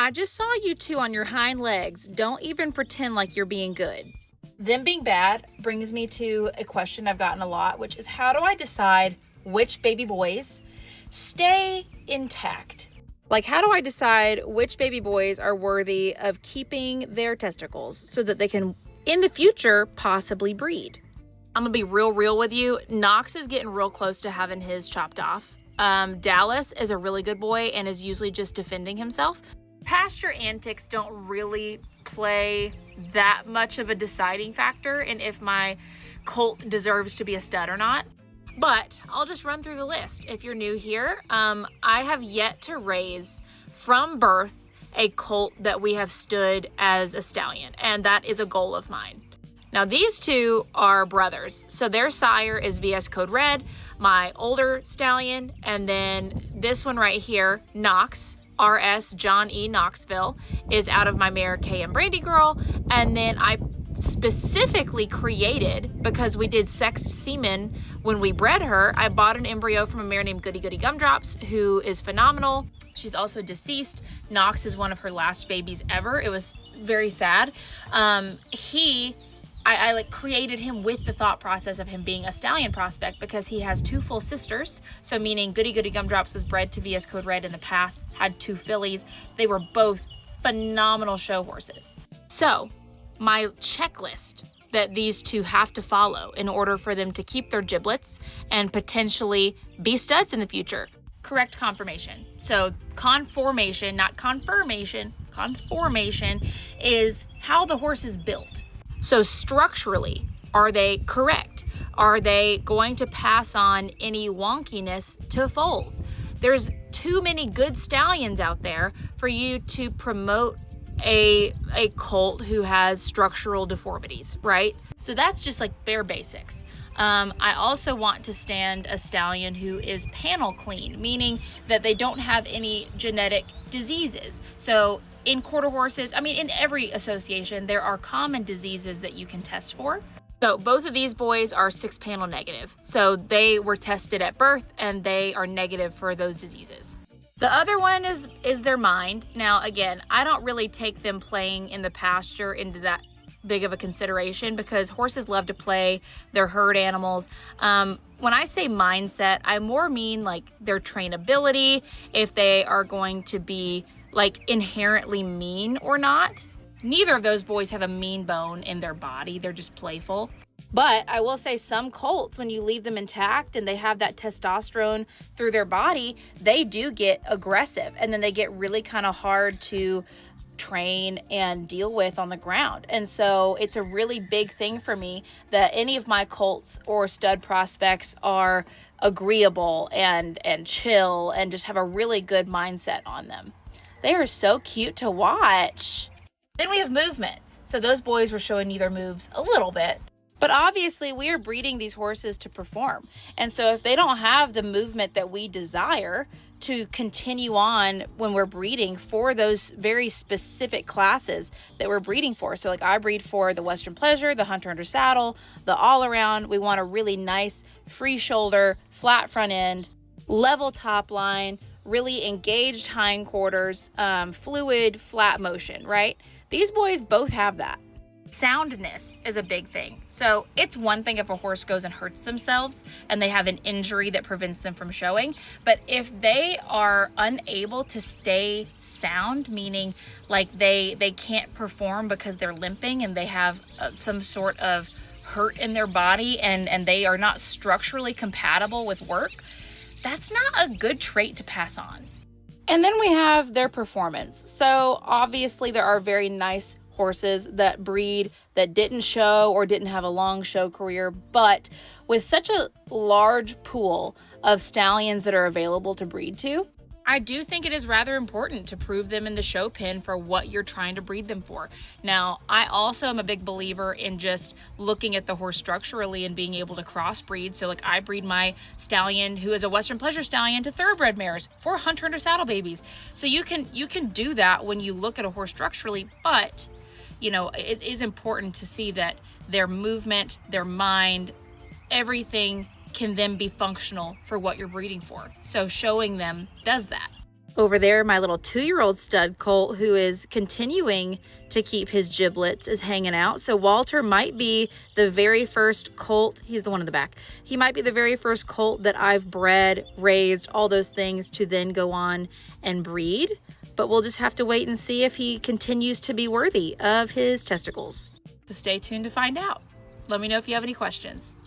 I just saw you two on your hind legs. Don't even pretend like you're being good. Them being bad brings me to a question I've gotten a lot, which is how do I decide which baby boys stay intact? Like, how do I decide which baby boys are worthy of keeping their testicles so that they can, in the future, possibly breed? I'm gonna be real with you. Knox is getting real close to having his chopped off. Dallas is a really good boy and is usually just defending himself. Pasture antics don't really play that much of a deciding factor in if my colt deserves to be a stud or not. But I'll just run through the list. If you're new here, I have yet to raise from birth a colt that we have stood as a stallion, and that is a goal of mine. Now these two are brothers, so their sire is VS Code Red, my older stallion, and then this one right here, Knox, RS John E. Knoxville, is out of my mare KM Brandy Girl, and then I specifically created, because we did sexed semen when we bred her, I bought an embryo from a mare named Goody Goody Gumdrops, who is phenomenal. She's also deceased. Knox is one of her last babies ever. It was very sad. I like created him with the thought process of him being a stallion prospect because he has two full sisters. So meaning Goody Goody Gumdrops was bred to VS Code Red in the past, had two fillies. They were both phenomenal show horses. So my checklist that these two have to follow in order for them to keep their giblets and potentially be studs in the future. Correct conformation. So conformation, not confirmation, conformation is how the horse is built. So structurally, are they correct? Are they going to pass on any wonkiness to foals? There's too many good stallions out there for you to promote a colt who has structural deformities, right? So that's just like bare basics. I also want to stand a stallion who is panel clean, meaning that they don't have any genetic diseases. So in quarter horses, I mean, in every association, there are common diseases that you can test for. So both of these boys are 6-panel negative. So they were tested at birth and they are negative for those diseases. The other one is their mind. Now, again, I don't really take them playing in the pasture into that big of a consideration because horses love to play. They're herd animals. When I say mindset, I more mean like their trainability, if they are going to be like inherently mean or not. Neither of those boys have a mean bone in their body. They're just playful. But I will say some colts, when you leave them intact and they have that testosterone through their body, they do get aggressive and then they get really kind of hard to train and deal with on the ground. And so it's a really big thing for me that any of my colts or stud prospects are agreeable and chill and just have a really good mindset on them. They are so cute to watch. Then we have movement. So those boys were showing you their moves a little bit. But obviously we are breeding these horses to perform. And so if they don't have the movement that we desire to continue on when we're breeding for those very specific classes that we're breeding for. So like I breed for the Western Pleasure, the Hunter Under Saddle, the all around. We want a really nice free shoulder, flat front end, level top line, really engaged hindquarters, fluid, flat motion, right? These boys both have that. Soundness is a big thing. So it's one thing if a horse goes and hurts themselves and they have an injury that prevents them from showing. But if they are unable to stay sound, meaning like they can't perform because they're limping and they have some sort of hurt in their body and they are not structurally compatible with work, that's not a good trait to pass on. And then we have their performance. So obviously there are very nice horses that breed that didn't show or didn't have a long show career, but with such a large pool of stallions that are available to breed to, I do think it is rather important to prove them in the show pen for what you're trying to breed them for. Now, I also am a big believer in just looking at the horse structurally and being able to crossbreed. So like I breed my stallion, who is a Western Pleasure stallion, to thoroughbred mares for Hunter Under Saddle babies. So you can do that when you look at a horse structurally, but you know, it is important to see that their movement, their mind, everything can then be functional for what you're breeding for. So showing them does that. Over there, my little 2-year-old stud colt, who is continuing to keep his giblets, is hanging out. So Walter might be the very first colt. He's the one in the back. He might be the very first colt that I've bred, raised, all those things to then go on and breed. But we'll just have to wait and see if he continues to be worthy of his testicles. So stay tuned to find out. Let me know if you have any questions.